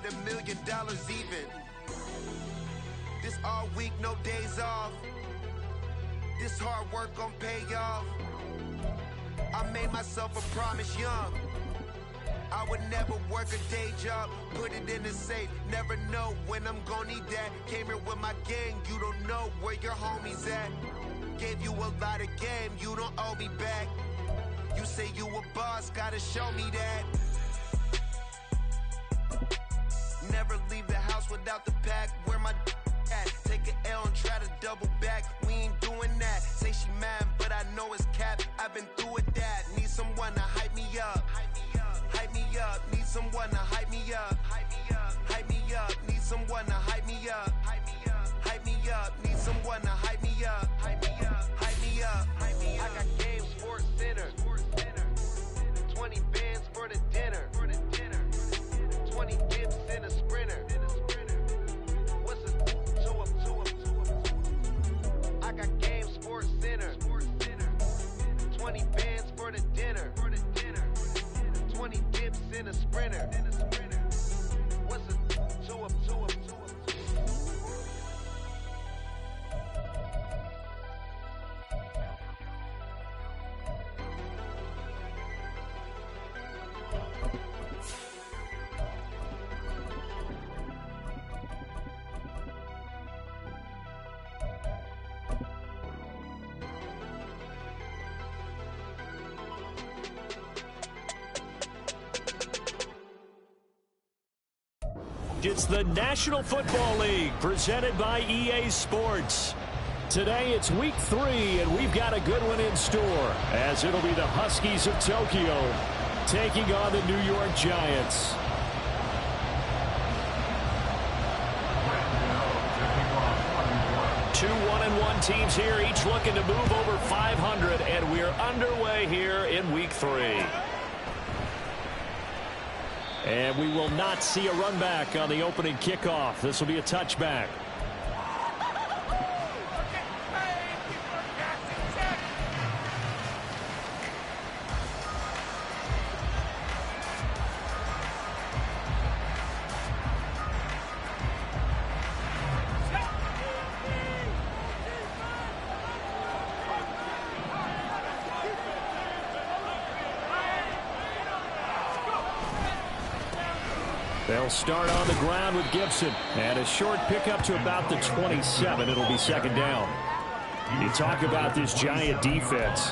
with $1 million even. This all week, no days off. This hard work gon' pay off. I made myself a promise young. I would never work a day job, put it in the safe. Never know when I'm gon' need that. Came here with my gang, you don't know where your homies at. Gave you a lot of game, you don't owe me back. You say you a boss, gotta show me that. Never leave the house without the pack. Where my at? Take an L and try to double back. We ain't doing that. Say she mad, but I know it's cap. I've been through with that. Need someone to hype me up. Hype me up. Need someone to hype me up. Hype me up. Need someone to hype me up. Hype me up. Need someone to hype me up. Hype me up. Hype me up. I got game, Sports Center. 20 bands for the dinner. 20 dips in a sprinter. What's a I got game, Sports Center. 20 bands for the dinner. 20 dips in a sprinter. What's a It's the National Football League presented by EA Sports. Today it's week 3 and we've got a good one in store as it'll be the Huskies of Tokyo taking on the New York Giants. Two 1-1 teams here, each looking to move over 500, and we're underway here in week 3. And we will not see a run back on the opening kickoff. This will be a touchback. They'll start on the ground with Gibson. And a short pickup to about the 27. It'll be second down. You talk about this Giant defense.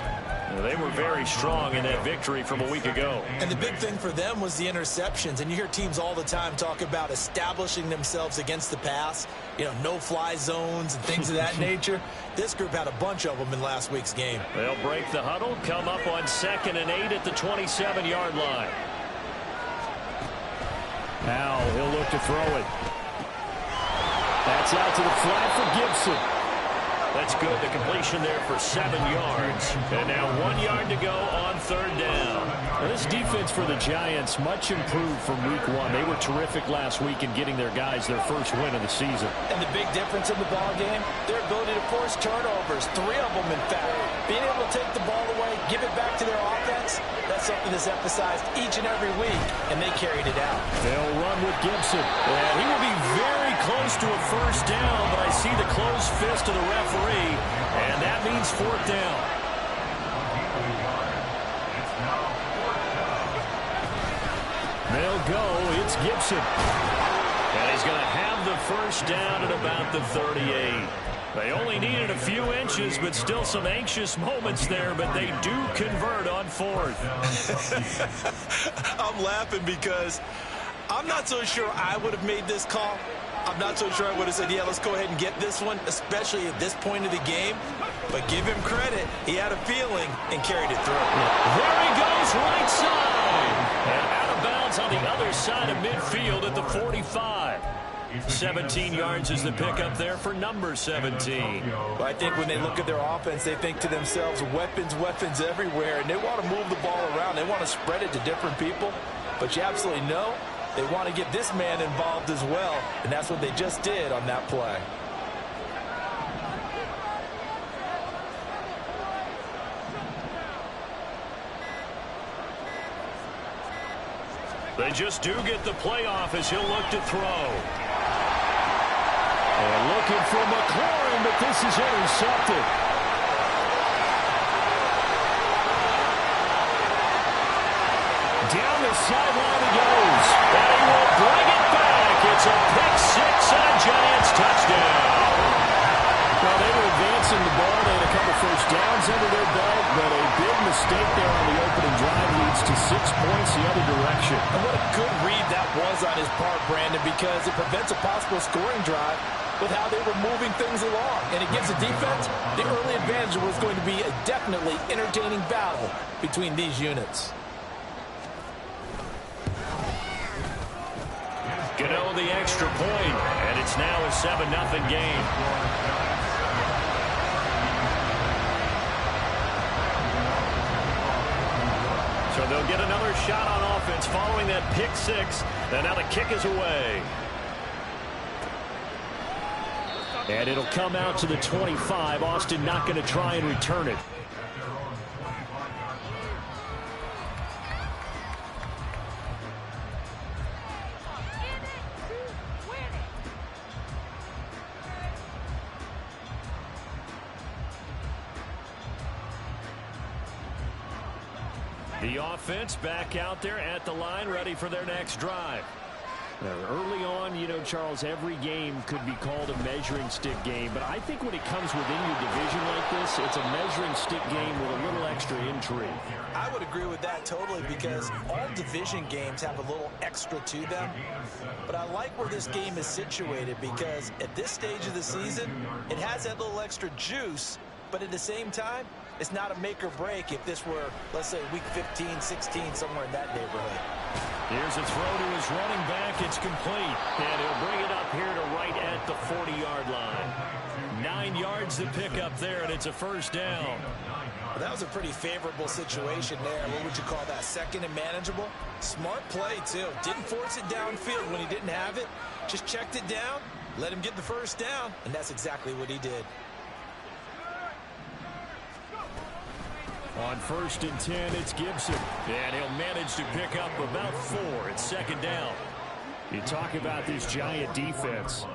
They were very strong in that victory from a week ago. And the big thing for them was the interceptions. And you hear teams all the time talk about establishing themselves against the pass. You know, no-fly zones and things of that nature. This group had a bunch of them in last week's game. They'll break the huddle, come up on 2nd and 8 at the 27-yard line. Now he'll look to throw it. That's out to the flat for Gibson. That's good. The completion there for 7 yards. And now 1 yard to go on 3rd down. Now this defense for the Giants much improved from week 1. They were terrific last week in getting their guys their first win of the season. And the big difference in the ball game, their ability to force turnovers. 3 of them, in fact. Being able to take the ball away, give it back to their offense, that's something that's emphasized each and every week, and they carried it out. They'll run with Gibson. And he will be very close to a first down, but I see the closed fist of the referee, and that means 4th down. They'll go. It's Gibson. And he's going to have the first down at about the 38. They only needed a few inches, but still some anxious moments there, but they do convert on 4th. I'm laughing because I'm not so sure I would have made this call. I'm not so sure I would have said, yeah, let's go ahead and get this one, especially at this point of the game. But give him credit. He had a feeling and carried it through. There he goes, right side. And out of bounds on the other side of midfield at the 45. 17 yards is the pickup there for number 17. Well, I think when they look at their offense, they think to themselves, weapons, weapons everywhere, and they want to move the ball around. They want to spread it to different people. But you absolutely know they want to get this man involved as well, and that's what they just did on that play. They just do get the playoff as he'll look to throw. And looking for McLaurin, but this is intercepted. Down the sideline he goes. And he will bring it back. It's a pick-6 and a Giants touchdown. Well, they were advancing the ball. They had a couple first downs under their belt, but a big mistake there on the opening drive leads to 6 points the other direction. And what a good read that was on his part, Brandon, because it prevents a possible scoring drive with how they were moving things along. And it gives the defense the early advantage. Was going to be a definitely entertaining battle between these units. Gano the extra point, and it's now a 7-0 game. So they'll get another shot on offense following that pick-6, and now the kick is away. And it'll come out to the 25. Austin not going to try and return it. The offense back out there at the line, ready for their next drive. Early on, you know, Charles, every game could be called a measuring stick game, but I think when it comes within your division like this, it's a measuring stick game with a little extra intrigue. I would agree with that totally, because all division games have a little extra to them. But I like where this game is situated, because at this stage of the season, it has that little extra juice, but at the same time, it's not a make or break if this were, let's say, week 15, 16, somewhere in that neighborhood. Here's a throw to his running back. It's complete. And he'll bring it up here to right at the 40-yard line. 9 yards to pick up there, and it's a first down. Well, that was a pretty favorable situation there. What would you call that? Second and manageable? Smart play, too. Didn't force it downfield when he didn't have it. Just checked it down, let him get the first down, and that's exactly what he did. On 1st and 10, it's Gibson. And he'll manage to pick up about 4. It's second down. You talk about this Giant defense.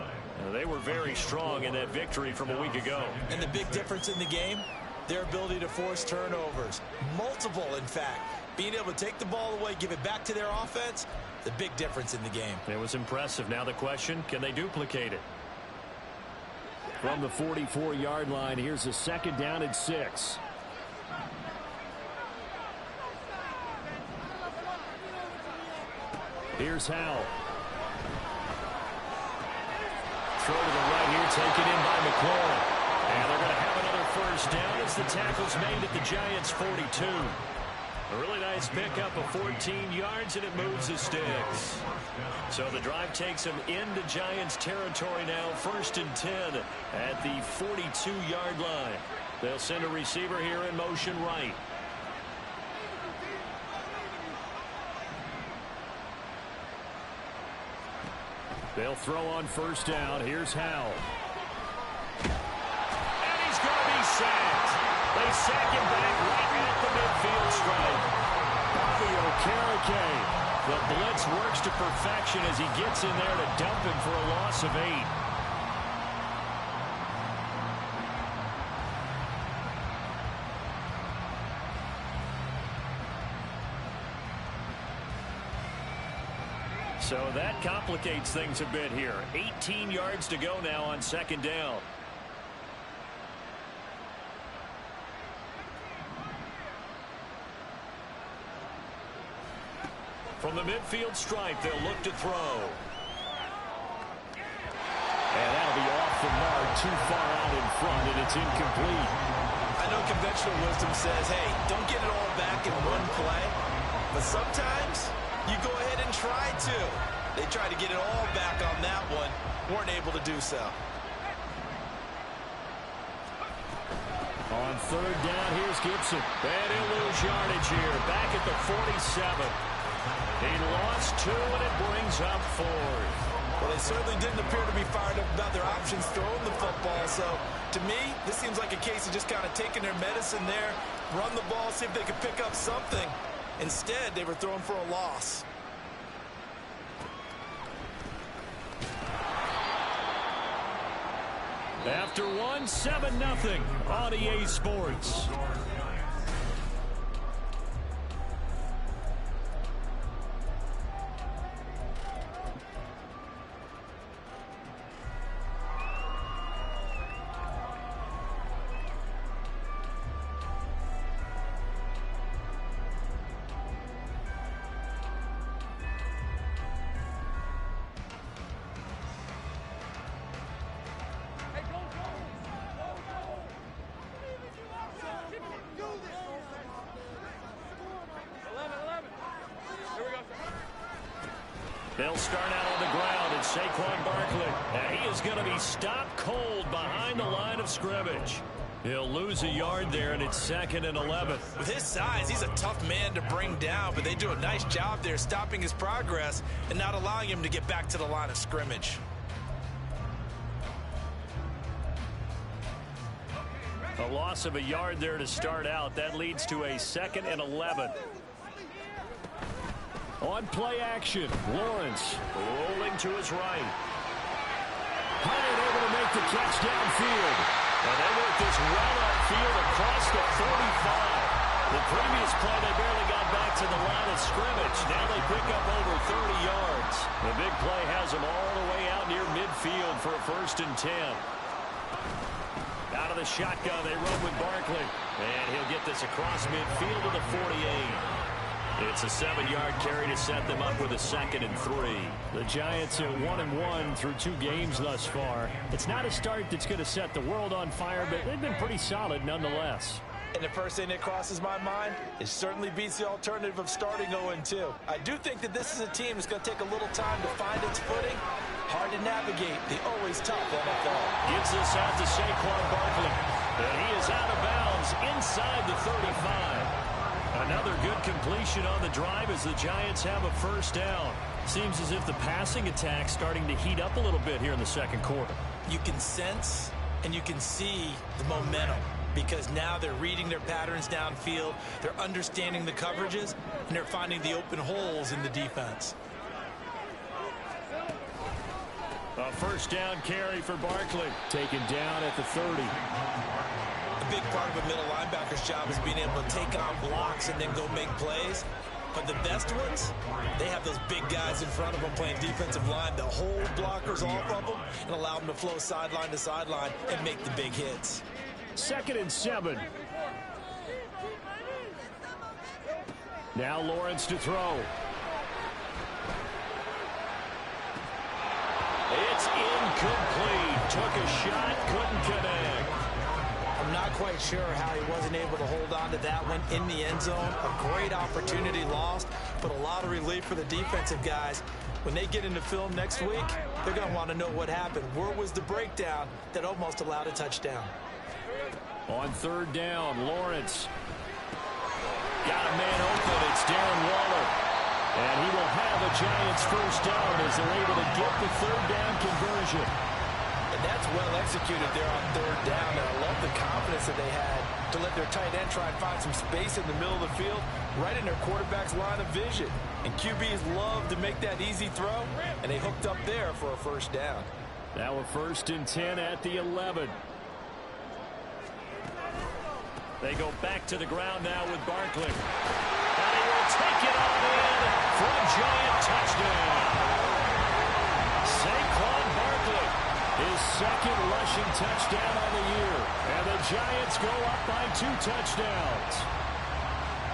They were very strong in that victory from a week ago. And the big difference in the game, their ability to force turnovers. Multiple, in fact. Being able to take the ball away, give it back to their offense, the big difference in the game. It was impressive. Now the question, can they duplicate it? From the 44-yard line, here's a second down and 6. Here's Howell. Throw to the right here, taken in by McLaurin. And they're going to have another first down as the tackle's made at the Giants' 42. A really nice pickup of 14 yards, and it moves the sticks. So the drive takes them into Giants territory now, 1st and 10 at the 42-yard line. They'll send a receiver here in motion right. They'll throw on first down. Here's Howell. And he's going to be sacked. They sack him back right at the midfield stripe. Bobby Okereke. The blitz works to perfection as he gets in there to dump him for a loss of 8. So that complicates things a bit here. 18 yards to go now on second down. From the midfield stripe, they'll look to throw. And that'll be off the mark, too far out in front, and it's incomplete. I know conventional wisdom says, hey, don't get it all back in one play. But sometimes you go ahead and try to. They tried to get it all back on that one. Weren't able to do so. On third down, here's Gibson. And he'll lose yardage here. Back at the 47. He lost 2, and it brings up 4. Well, they certainly didn't appear to be fired up about their options throwing the football. So, to me, this seems like a case of just kind of taking their medicine there, run the ball, see if they could pick up something. Instead, they were throwing for a loss. After one, 7-0 on EA Sports. They'll start out on the ground, and Saquon Barkley. And he is going to be stopped cold behind the line of scrimmage. He'll lose a yard there, and it's 2nd and 11. With his size, he's a tough man to bring down, but they do a nice job there stopping his progress and not allowing him to get back to the line of scrimmage. A loss of a yard there to start out. That leads to a 2nd and 11. On play action, Lawrence rolling to his right. Hyatt able to make the catch downfield. And they work this well upfield across the 45. The previous play, they barely got back to the line of scrimmage. Now they pick up over 30 yards. The big play has them all the way out near midfield for a 1st and 10. Out of the shotgun, they run with Barkley. And he'll get this across midfield to the 48. It's a 7-yard carry to set them up with a 2nd and 3. The Giants are 1-1 through 2 games thus far. It's not a start that's going to set the world on fire, but they've been pretty solid nonetheless. And the first thing that crosses my mind, it certainly beats the alternative of starting 0-2. I do think that this is a team that's going to take a little time to find its footing. Hard to navigate the always tough NFL. Gives this out to Saquon Barkley. And he is out of bounds inside the 35. Another good completion on the drive as the Giants have a 1st down. Seems as if the passing attack's starting to heat up a little bit here in the 2nd quarter. You can sense and you can see the momentum because now they're reading their patterns downfield, they're understanding the coverages, and they're finding the open holes in the defense. A 1st down carry for Barkley. Taken down at the 30. A big part of a middle linebacker's job is being able to take on blocks and then go make plays. But the best ones, they have those big guys in front of them playing defensive line that hold blockers off of them and allow them to flow sideline to sideline and make the big hits. 2nd and 7. Now Lawrence to throw. It's incomplete. Took a shot, couldn't connect. I'm not quite sure how he wasn't able to hold on to that one in the end zone. A great opportunity lost, but a lot of relief for the defensive guys. When they get into film next week, they're going to want to know what happened. Where was the breakdown that almost allowed a touchdown? On 3rd down, Lawrence. Got a man open. It's Darren Waller. And he will have a Giants 1st down as they're able to get the 3rd down conversion. And that's well executed there on 3rd down. And I love the confidence that they had to let their tight end try and find some space in the middle of the field, right in their quarterback's line of vision. And QBs love to make that easy throw, and they hooked up there for a 1st down. Now a 1st and 10 at the 11. They go back to the ground now with Barkley. And he will take it on in for a Giant touchdown. Saquon Barkley, his 2nd rushing touchdown on the year. And the Giants go up by 2 touchdowns.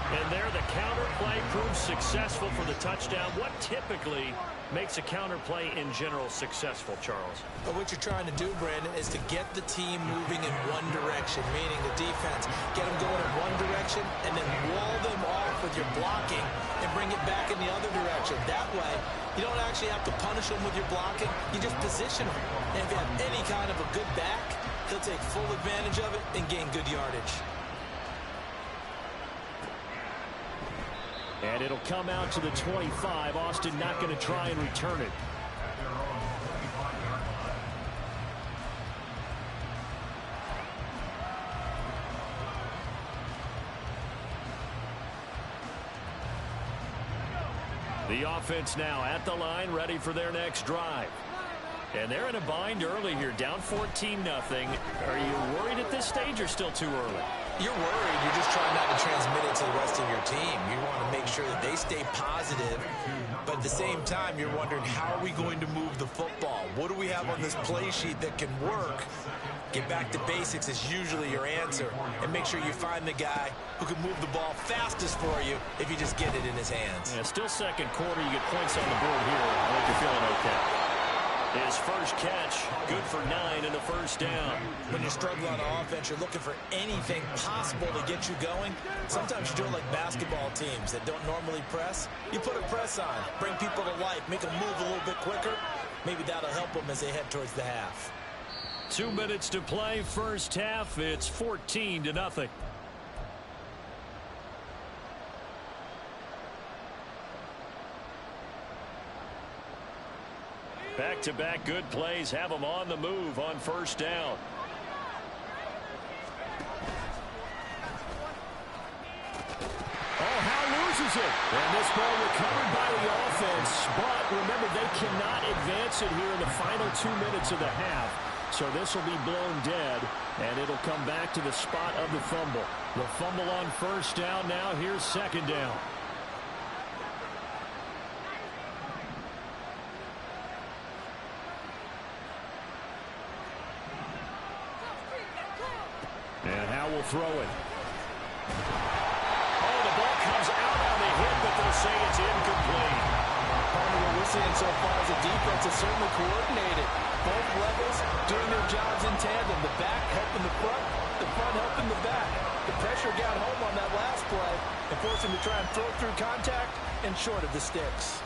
And there the counter play proves successful for the touchdown. What typically makes a counter play in general successful, Charles? But what you're trying to do, Brandon, is to get the team moving in one direction, meaning the defense. Get them going in one direction and then wall them off with your blocking and bring it back in the other direction. That way, you don't actually have to punish them with your blocking. You just position them. And if you have any kind of a good back, he'll take full advantage of it and gain good yardage. And it'll come out to the 25. Austin not going to try and return it. The offense now at the line, ready for their next drive. And they're in a bind early here, down 14-0. Are you worried at this stage or still too early? You're worried. You're just trying not to transmit it to the rest of your team. You want to make sure that they stay positive, but at the same time, you're wondering, how are we going to move the football? What do we have on this play sheet that can work? Get back to basics is usually your answer, and make sure you find the guy who can move the ball fastest for you if you just get it in his hands. Yeah, still second quarter. You get points on the board here. I think you're feeling okay. His first catch, good for 9 and a first down. When you're struggling on offense, you're looking for anything possible to get you going. Sometimes you do it like basketball teams that don't normally press. You put a press on, bring people to life, make them move a little bit quicker. Maybe that'll help them as they head towards the half. 2 minutes to play, first half. It's 14-0. Back-to-back good plays have them on the move on first down. Oh, Howe loses it. And this ball recovered by the offense. But remember, they cannot advance it here in the final 2 minutes of the half. So this will be blown dead, and it'll come back to the spot of the fumble. The fumble on first down now. Here's second down. And Howe will throw it. Oh, the ball comes out on the hit, but they'll say it's incomplete. Part of what we're seeing so far is the defense is certainly coordinated. Both levels doing their jobs in tandem. The back helping the front helping the back. The pressure got home on that last play and forced him to try and throw through contact and short of the sticks.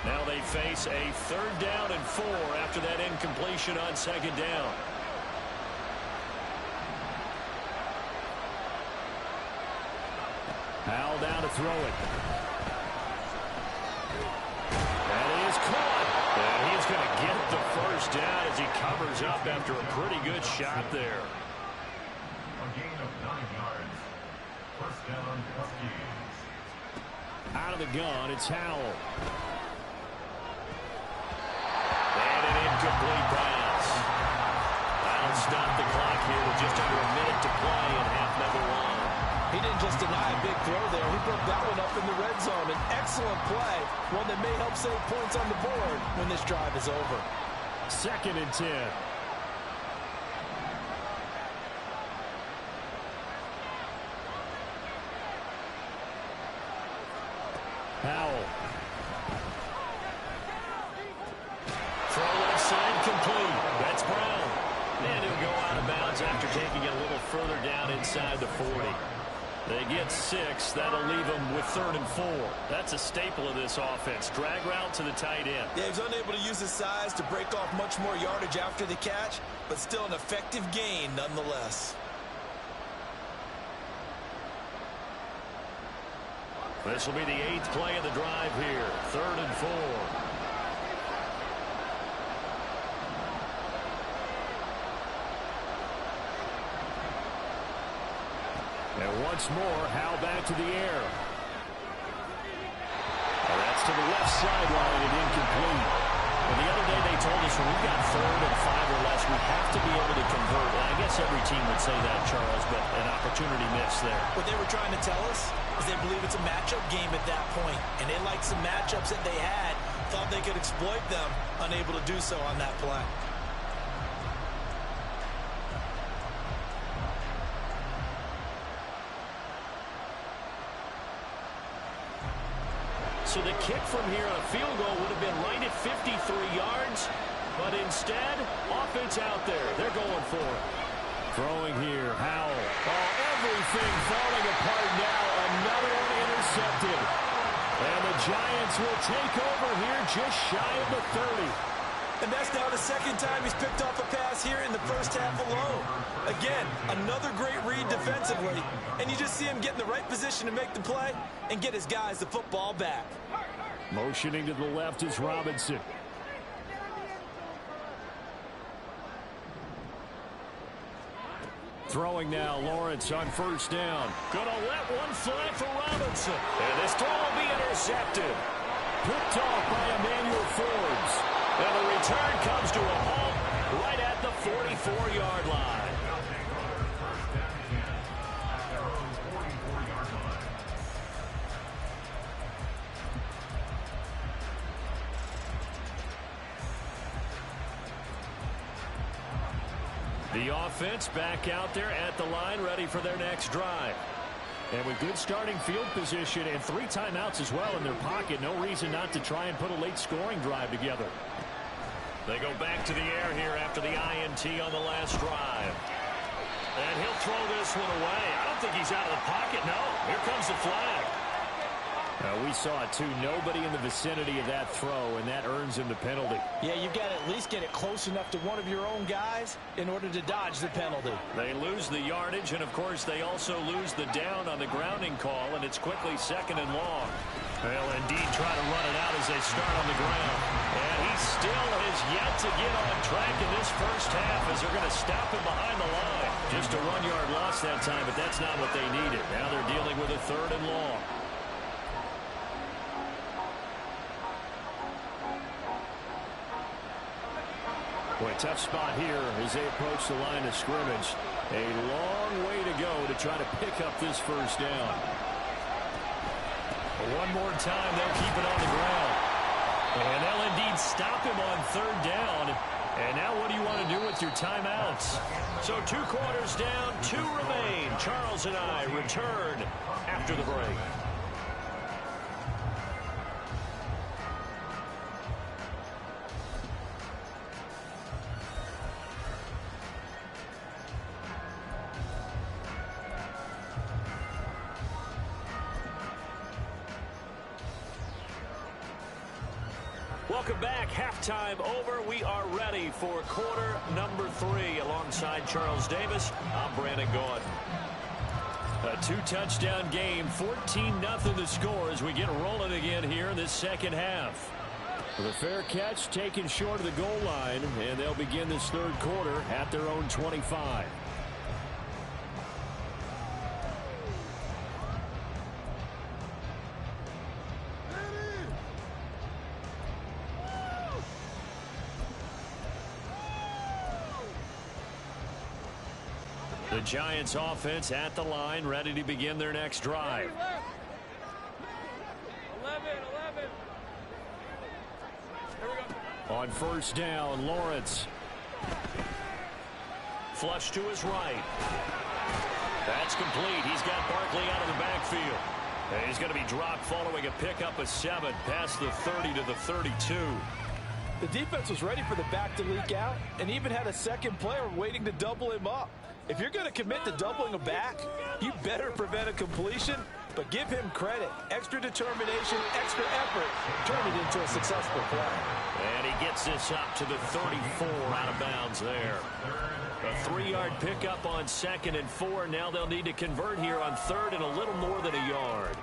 Now they face a 3rd down and 4 after that incompletion on second down. Howe down to throw it. That is caught. And he's going to get the first down as he covers up after a pretty good shot there. A gain of 9 yards. First down, Huskies. Out of the gun, it's Howell. And an incomplete pass. That'll stop the clock here with just under a minute to play in half number 1. He didn't just deny a big throw there. He broke that one up in the red zone. An excellent play, one that may help save points on the board when this drive is over. 2nd and 10. Howell. Throw left side complete. That's Brown. And he'll go out of bounds after taking it a little further down inside the 40. They get 6. That'll leave them with 3rd and 4. That's a staple of this offense. Drag route to the tight end. Yeah, he's unable to use his size to break off much more yardage after the catch, but still an effective gain nonetheless. This will be the 8th play of the drive here. 3rd and 4. And once more, Howe back to the air. And that's to the left sideline and incomplete. And the other day they told us when we've got 3rd and 5 or less, we have to be able to convert. And I guess every team would say that, Charles, but an opportunity missed there. What they were trying to tell us is they believe it's a matchup game at that point. And they liked some matchups that they had, thought they could exploit them, unable to do so on that play. So the kick from here on a field goal would have been right at 53 yards. But instead, offense out there. They're going for it. Throwing here, Howell. Oh, everything falling apart now. Another one intercepted. And the Giants will take over here just shy of the 30. And that's now the 2nd time he's picked off a pass here in the first half alone. Again, another great read defensively. And you just see him get in the right position to make the play and get his guys the football back. Motioning to the left is Robinson. Throwing now, Lawrence on first down. Gonna let one fly for Robinson. And this throw will be intercepted. Picked off by Emmanuel Forbes. And the return comes to a halt right at the 44-yard line. The offense back out there at the line, ready for their next drive. And with good starting field position and 3 timeouts as well in their pocket, no reason not to try and put a late scoring drive together. They go back to the air here after the INT on the last drive. And he'll throw this one away. I don't think he's out of the pocket, no. Here comes the flag. We saw it, too. Nobody in the vicinity of that throw, and that earns him the penalty. Yeah, you've got to at least get it close enough to one of your own guys in order to dodge the penalty. They lose the yardage, and, of course, they also lose the down on the grounding call, and it's quickly 2nd and long. They'll indeed try to run it out as they start on the ground. And he still has yet to get on track in this first half as they're going to stop him behind the line. Just a 1-yard loss that time, but that's not what they needed. Now they're dealing with a 3rd and long. Boy, tough spot here as they approach the line of scrimmage. A long way to go to try to pick up this first down. One more time, they'll keep it on the ground. And they'll indeed stop him on 3rd down. And now what do you want to do with your timeouts? So 2 quarters down, 2 remain. Charles and I return after the break. Welcome back. Halftime over. We are ready for quarter number 3. Alongside Charles Davis, I'm Brandon Gordon. A 2-touchdown game, 14-0 the score as we get rolling again here in this second half. The fair catch taken short of the goal line, and they'll begin this 3rd quarter at their own 25. The Giants offense at the line, ready to begin their next drive. 11. Here we go. On 1st down, Lawrence. Flush to his right. That's complete. He's got Barkley out of the backfield. And he's going to be dropped following a pickup of 7 past the 30 to the 32. The defense was ready for the back to leak out and even had a 2nd player waiting to double him up. If you're going to commit to doubling a back, you better prevent a completion, but give him credit. Extra determination, extra effort, turn it into a successful play. And he gets this up to the 34 out of bounds there. A 3-yard pickup on 2nd and 4. Now they'll need to convert here on 3rd and a little more than a yard.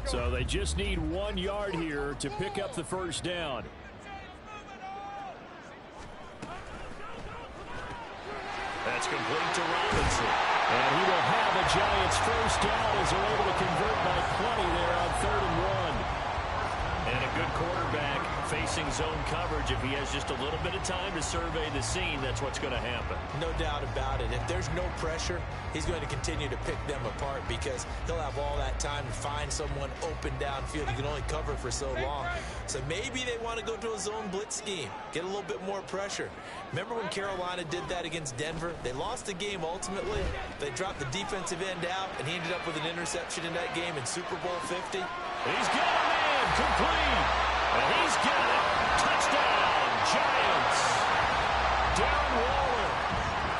So they just need 1 yard here to pick up the first down. That's complete to Robinson. And he will have the Giants first down as they're able to convert by plenty there on 3rd and 1. And a good quarterback facing zone coverage. If he has just a little bit of time to survey the scene, that's what's going to happen. No doubt about it. If there's no pressure, he's going to continue to pick them apart because he'll have all that time to find someone open downfield. He can only cover for so long. So maybe they want to go to a zone blitz scheme, get a little bit more pressure. Remember when Carolina did that against Denver? They lost the game ultimately. They dropped the defensive end out, and he ended up with an interception in that game in Super Bowl 50. He's got a man complete. And he's got it. Touchdown, Giants. Darren Waller,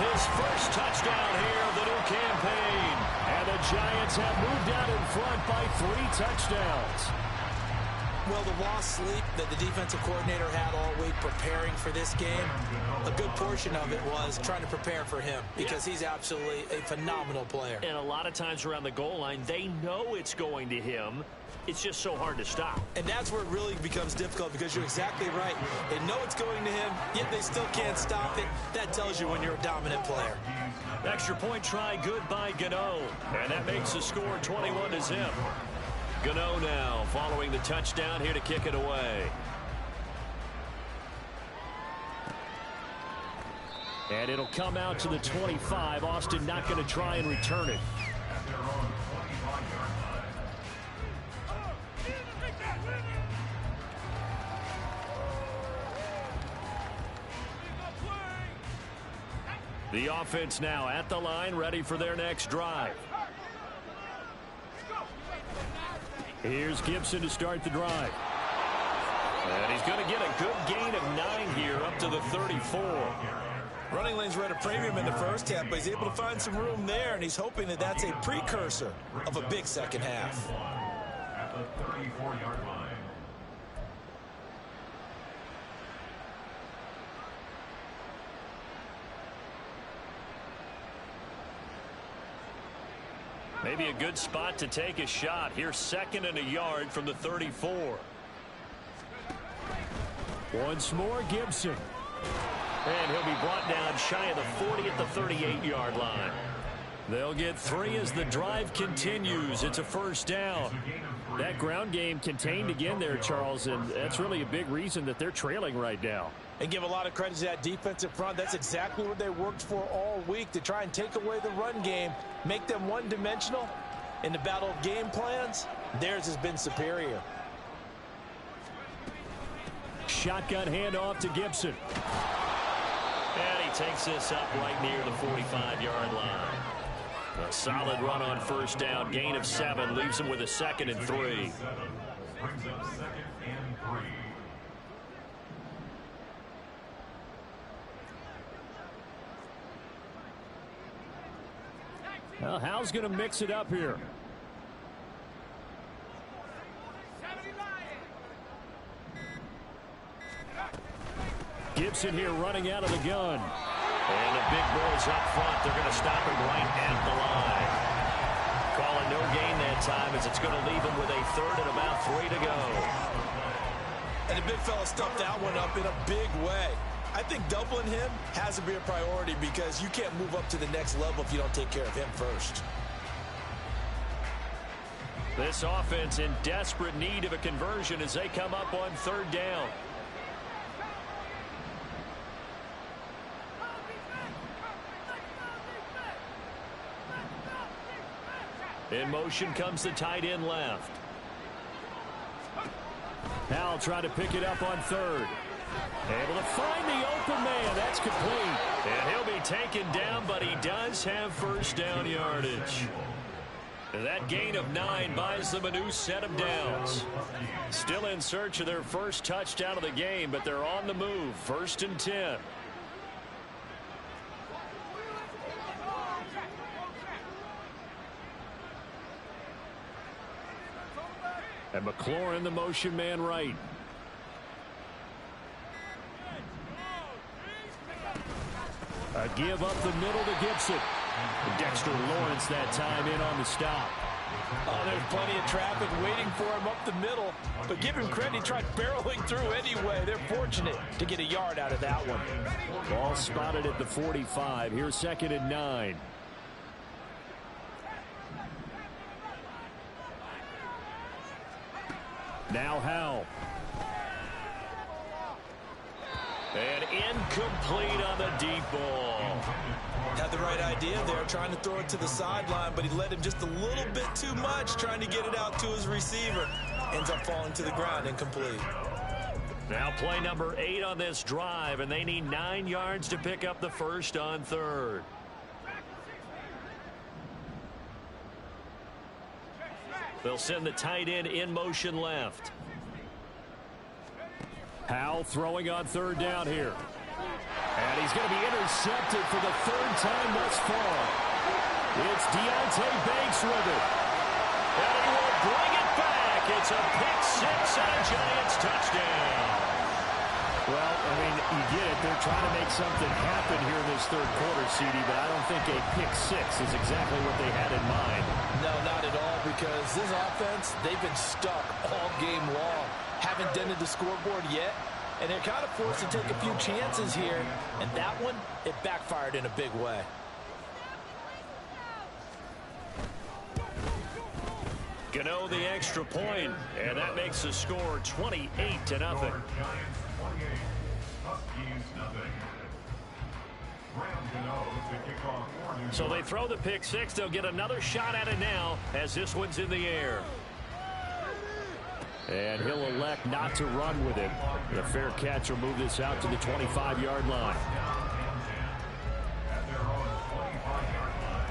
his first touchdown here of the new campaign. And the Giants have moved out in front by 3 touchdowns. Well, the lost sleep that the defensive coordinator had all week preparing for this game, a good portion of it was trying to prepare for him because he's absolutely a phenomenal player. And a lot of times around the goal line, they know it's going to him. It's just so hard to stop. And that's where it really becomes difficult because you're exactly right. They know it's going to him, yet they still can't stop it. That tells you when you're a dominant player. Extra point try, good by Gano. And that makes the score 21-0. Gano now following the touchdown here to kick it away. And it'll come out to the 25. Austin not going to try and return it. The offense now at the line, ready for their next drive. Here's Gibson to start the drive. And he's going to get a good gain of 9 here up to the 34. Running lanes were at a premium in the first half, but he's able to find some room there, and he's hoping that that's a precursor of a big second half. At the 34-yard line. Maybe a good spot to take a shot. Here's 2nd and a yard from the 34. Once more, Gibson. And he'll be brought down shy of the 40 at the 38-yard line. They'll get 3 as the drive continues. It's a first down. That ground game contained again there, Charles, and that's really a big reason that they're trailing right now. And give a lot of credit to that defensive front. That's exactly what they worked for all week, to try and take away the run game, make them one-dimensional. In the battle of game plans, theirs has been superior. Shotgun handoff to Gibson. And he takes this up right near the 45-yard line. A solid run on first down. Gain of 7 leaves him with a 2nd and 3. Brings up 2nd and 3. Well, Hal's going to mix it up here. Gibson here running out of the gun. And the big boys up front. They're going to stop him right at the line. Calling no gain that time as it's going to leave him with a 3rd and about 3 to go. And the big fella stuffed that one up in a big way. I think doubling him has to be a priority because you can't move up to the next level if you don't take care of him first. This offense in desperate need of a conversion as they come up on 3rd down. In motion comes the tight end left. Hal trying to pick it up on 3rd. Able to find the open man. That's complete. And he'll be taken down, but he does have first down yardage. That gain of 9 buys them a new set of downs. Still in search of their first touchdown of the game, but they're on the move. 1st and 10. And McLaurin, the motion man right. A give up the middle to Gibson. Dexter Lawrence that time in on the stop. Oh, there's plenty of traffic waiting for him up the middle. But give him credit, he tried barreling through anyway. They're fortunate to get a yard out of that one. Ball spotted at the 45. Here's 2nd and 9. Now Hal. And incomplete on the deep ball. Had the right idea there, trying to throw it to the sideline, but he let him just a little bit too much, trying to get it out to his receiver. Ends up falling to the ground, incomplete. Now play number 8 on this drive, and they need 9 yards to pick up the first on 3rd. They'll send the tight end in motion left. Hal throwing on 3rd down here. And he's going to be intercepted for the 3rd time thus far. It's Deontay Banks with it. And he will bring it back. It's a pick 6 and a Giants touchdown. Well, I mean, you get it. They're trying to make something happen here in this 3rd quarter, CD, but I don't think a pick 6 is exactly what they had in mind. No, not at all, because this offense, they've been stuck all game long. Haven't dented the scoreboard yet, and they're kind of forced to take a few chances here, and that one, it backfired in a big way. Gano the extra point, and that makes the score 28-0. Giants 28, Huskies nothing. Graham Gano to kick off for New So York. they throw the pick six. They'll get another shot at it now as this one's in the air. And he'll elect not to run with it. And a fair catch will move this out to the 25-yard line. At their own 25-yard line.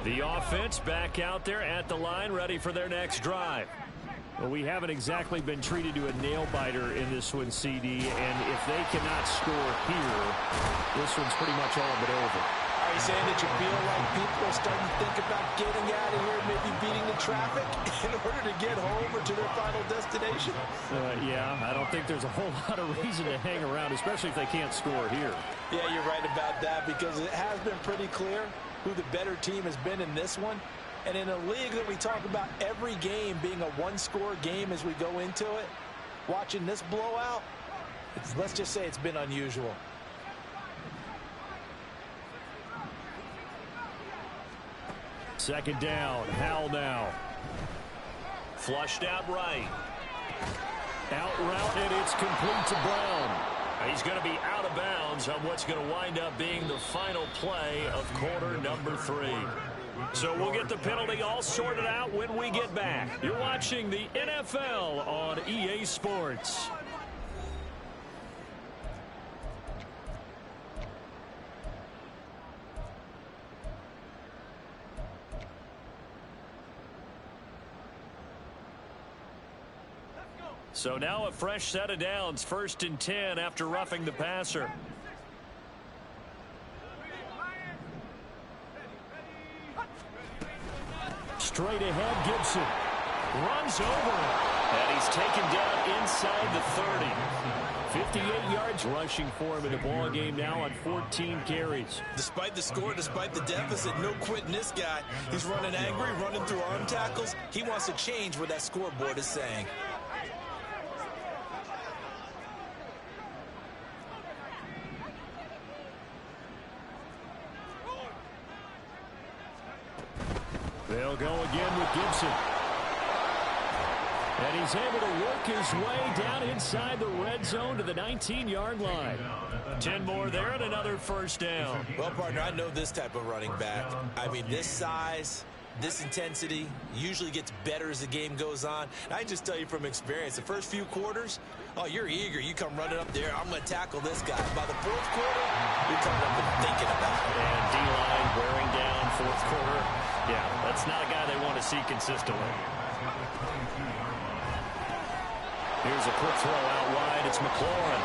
The offense back out there at the line, ready for their next drive. Well, we haven't exactly been treated to a nail-biter in this one, CD, and if they cannot score here, this one's pretty much all but over. Are you saying that you feel like people are starting to think about getting out of here, maybe beating the traffic in order to get home or to their final destination? Yeah, I don't think there's a whole lot of reason to hang around, especially if they can't score here. Yeah, you're right about that, because it has been pretty clear who the better team has been in this one. And in a league that we talk about every game being a one-score game as we go into it, watching this blowout, let's just say it's been unusual. Second down, Howell now. Flushed out right. Out route, and it's complete to Brown. He's going to be out of bounds on what's going to wind up being the final play of quarter number 3. So we'll get the penalty all sorted out when we get back. You're watching the NFL on EA Sports. So now a fresh set of downs, 1st and 10 after roughing the passer. Straight ahead, Gibson runs over, and he's taken down inside the 30. 58 yards rushing for him in the ball game now on 14 carries. Despite the score, despite the deficit, no quitting this guy. He's running angry, running through arm tackles. He wants to change what that scoreboard is saying. They'll go again with Gibson. And he's able to work his way down inside the red zone to the 19-yard line. 10 more there and another first down. Well, partner, I know this type of running back. I mean, this size, this intensity usually gets better as the game goes on. And I just tell you from experience, the first few quarters, oh, you're eager. You come running up there. I'm going to tackle this guy. By the 4th quarter, you're coming up and thinking about it. And D-line wearing down 4th quarter. Yeah, that's not a guy they want to see consistently. Here's a quick throw out wide. It's McLaurin.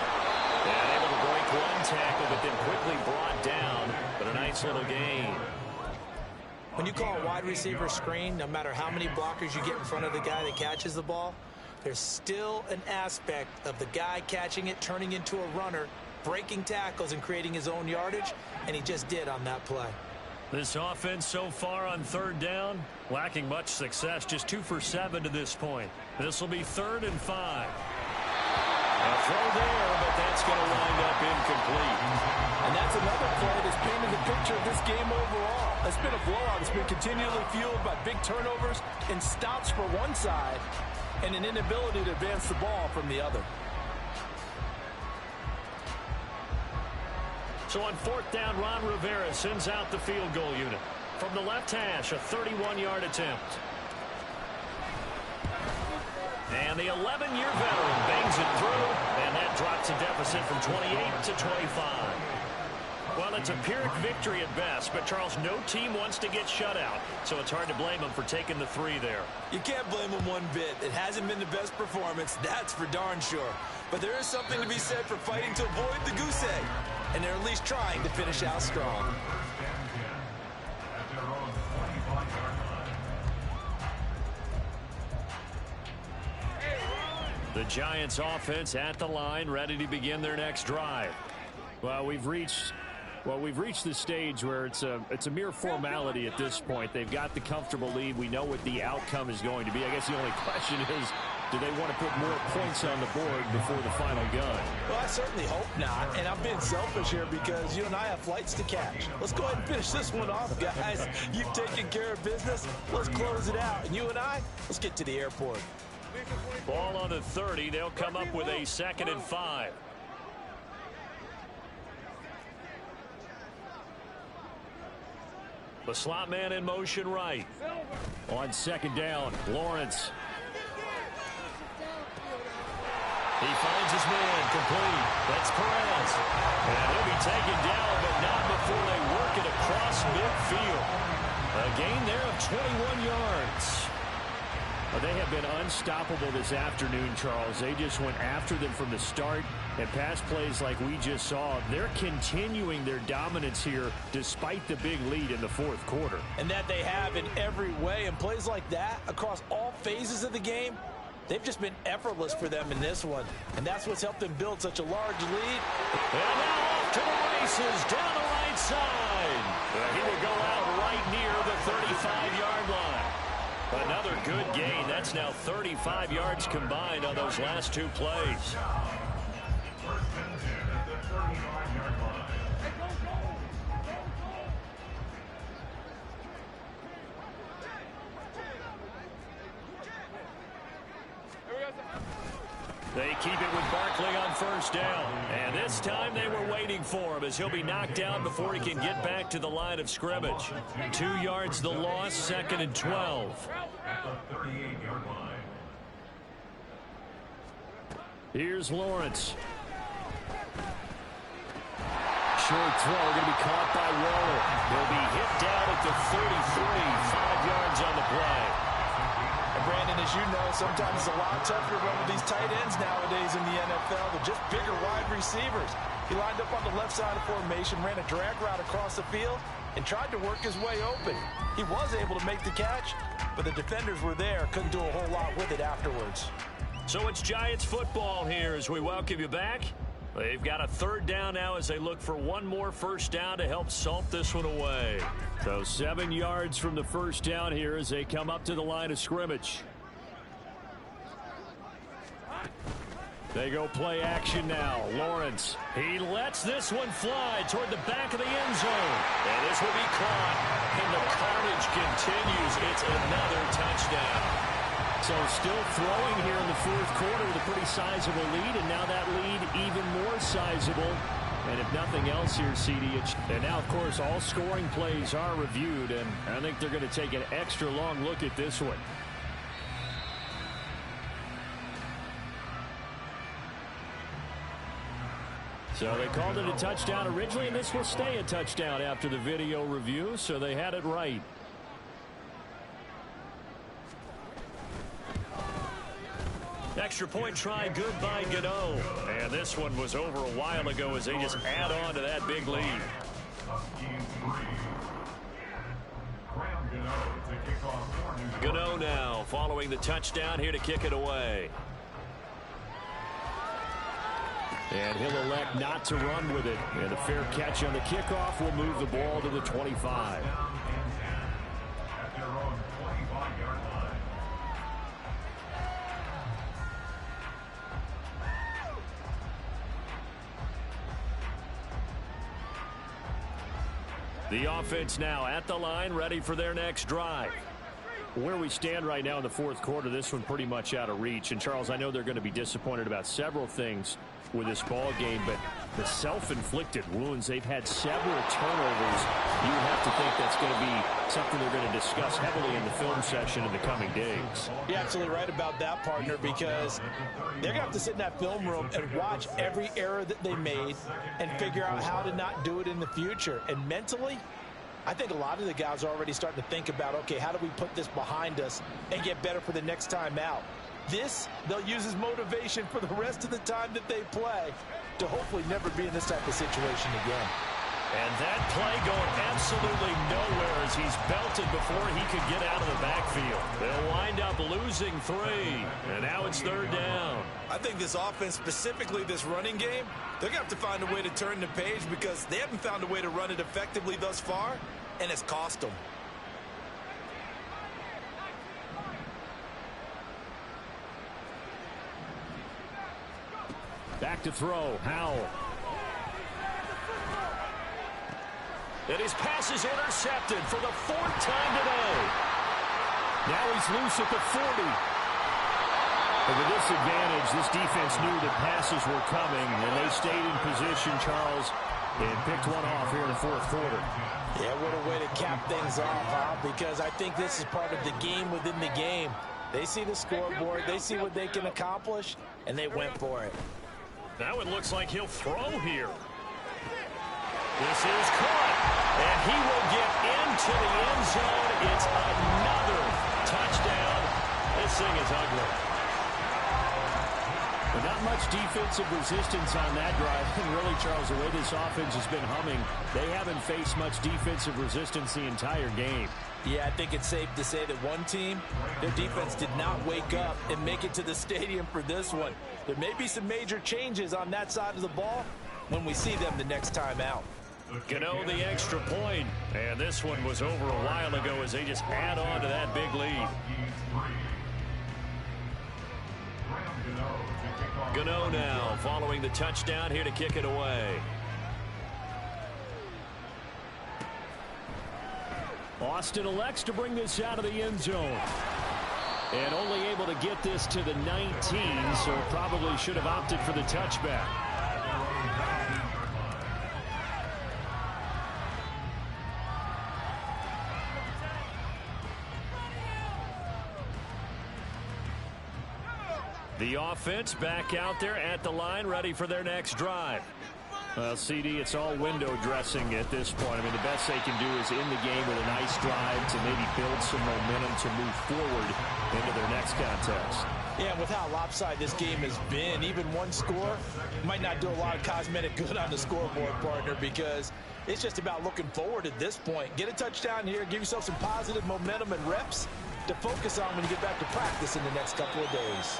And able to break one tackle, but then quickly brought down. But a nice little gain. When you call a wide receiver screen, no matter how many blockers you get in front of the guy that catches the ball, there's still an aspect of the guy catching it, turning into a runner, breaking tackles and creating his own yardage, and he just did on that play. This offense so far on 3rd down, lacking much success, just 2 for 7 to this point. This will be 3rd and 5. A throw there, but that's going to wind up incomplete. And that's another play that's painted the picture of this game overall. It's been a blowout. It's been continually fueled by big turnovers and stops for one side and an inability to advance the ball from the other. So on 4th down, Ron Rivera sends out the field goal unit. From the left hash, a 31-yard attempt. And the 11-year veteran bangs it through, and that drops a deficit from 28 to 25. Well, it's a Pyrrhic victory at best, but, Charles, no team wants to get shut out, so it's hard to blame them for taking the 3 there. You can't blame them one bit. It hasn't been the best performance, that's for darn sure. But there is something to be said for fighting to avoid the goose egg, and they're at least trying to finish out strong. The Giants offense at the line, ready to begin their next drive. Well, we've reached Well, we've reached the stage where it's a mere formality at this point. They've got the comfortable lead. We know what the outcome is going to be. I guess the only question is, do they want to put more points on the board before the final gun? Well, I certainly hope not. And I'm being selfish here because you and I have flights to catch. Let's go ahead and finish this one off, guys. You've taken care of business. Let's close it out. And you and I, let's get to the airport. Ball on the 30. They'll come up with a 2nd and 5. The slot man in motion right. On 2nd down, Lawrence. He finds his man, complete. That's Perez. And he'll be taken down, but not before they work it across midfield. A gain there of 21 yards. Well, they have been unstoppable this afternoon, Charles. They just went after them from the start, and pass plays like we just saw. They're continuing their dominance here despite the big lead in the 4th quarter. And that they have in every way. And plays like that across all phases of the game, they've just been effortless for them in this one. And that's what's helped them build such a large lead. And now off to the races down the right side. He will go out right near the 35-yard line. Another good gain. That's now 35 yards combined on those last 2 plays. First and 10 at the 35-yard line. They keep it with Barkley on 1st down. And this time they were waiting for him as he'll be knocked down before he can get back to the line of scrimmage. 2 yards the loss, 2nd and 12. At the 38-yard line. Here's Lawrence. Short throw, going to be caught by Waller. He'll be hit down at the 33, 5 yards on the play. And Brandon, as you know, sometimes it's a lot tougher to run with these tight ends nowadays in the NFL. They're just bigger wide receivers. He lined up on the left side of formation, ran a drag route across the field, and tried to work his way open. He was able to make the catch, but the defenders were there, couldn't do a whole lot with it afterwards. So it's Giants football here as we welcome you back. They've got a 3rd down now as they look for one more 1st down to help salt this one away. So 7 yards from the 1st down here as they come up to the line of scrimmage. They go play action now. Lawrence. He lets this one fly toward the back of the end zone. And this will be caught. And the carnage continues. It's another touchdown. So still throwing here in the 4th quarter with a pretty sizable lead, and now that lead even more sizable. And if nothing else here, CD, and now, of course, all scoring plays are reviewed, and I think they're going to take an extra long look at this one. So they called it a touchdown originally, and this will stay a touchdown after the video review, so they had it right. Extra point try good by Gano. And this one was over a while ago as they just add on to that big lead. Gano now following the touchdown here to kick it away. And he'll elect not to run with it. And a fair catch on the kickoff will move the ball to the 25. At their own 25-yard line. The offense now at the line, ready for their next drive. Where we stand right now in the 4th quarter, this one pretty much out of reach. And, Charles, I know they're going to be disappointed about several things with this ball game, but the self-inflicted wounds, they've had several turnovers. You would have to think that's going to be something they're going to discuss heavily in the film session in the coming days. You're absolutely right about that, partner, because they're going to have to sit in that film room and watch every error that they made and figure out how to not do it in the future. And mentally, I think a lot of the guys are already starting to think about, okay, how do we put this behind us and get better for the next time out? This, they'll use as motivation for the rest of the time that they play to hopefully never be in this type of situation again. And that play going absolutely nowhere as he's belted before he could get out of the backfield. They'll wind up losing 3, and now it's 3rd down. I think this offense, specifically this running game, they're going to have to find a way to turn the page because they haven't found a way to run it effectively thus far, and it's cost them. Back to throw, Howell. And his pass is intercepted for the 4th time today. Now he's loose at the 40. And with this advantage, this defense knew that passes were coming, and they stayed in position, Charles, and picked one off here in the 4th quarter. Yeah, what a way to cap things off, huh? Because I think this is part of the game within the game. They see the scoreboard, they see what they can accomplish, and they went for it. Now it looks like he'll throw here. This is caught, and he will get into the end zone. It's another touchdown. This thing is ugly. But not much defensive resistance on that drive. And really, Charles, the way this offense has been humming, they haven't faced much defensive resistance the entire game. Yeah, I think it's safe to say that one team, their defense did not wake up and make it to the stadium for this one. There may be some major changes on that side of the ball when we see them the next time out. Gano the extra point, and this one was over a while ago as they just add on to that big lead. Gano now following the touchdown here to kick it away. Austin elects to bring this out of the end zone. And only able to get this to the 19, so probably should have opted for the touchback. The offense back out there at the line, ready for their next drive. Well, CD, it's all window dressing at this point. I mean, the best they can do is in the game with a nice drive to maybe build some momentum to move forward into their next contest. Yeah, with how lopsided this game has been, even one score might not do a lot of cosmetic good on the scoreboard, partner, because it's just about looking forward at this point. Get a touchdown here, give yourself some positive momentum and reps to focus on when you get back to practice in the next couple of days.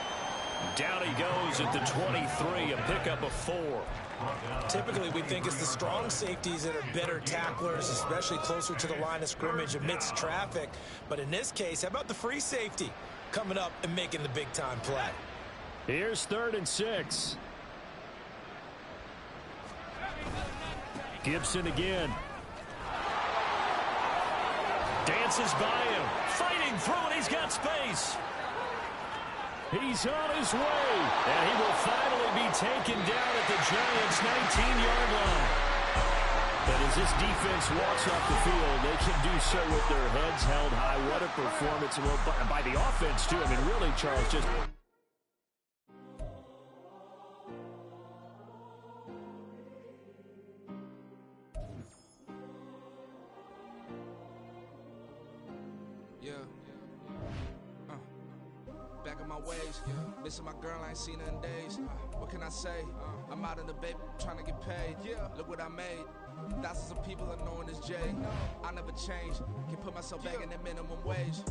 Down he goes at the 23, a pickup of 4. Typically, we think it's the strong safeties that are better tacklers, especially closer to the line of scrimmage amidst traffic. But in this case, how about the free safety coming up and making the big-time play? Here's 3rd and 6. Gibson again. Dances by him, fighting through, and he's got space. He's on his way. And he will finally be taken down at the Giants' 19-yard line. But as this defense walks off the field, they can do so with their heads held high. What a performance. Well, by the offense, too. I mean, really, Charles, just... Back in my ways, missing my girl, I ain't seen her in days. What can I say? I'm out in the baby, trying to get paid. Look what I made. Thousands of people are knowing this Jay. I never change. Can put myself back in that minimum wage.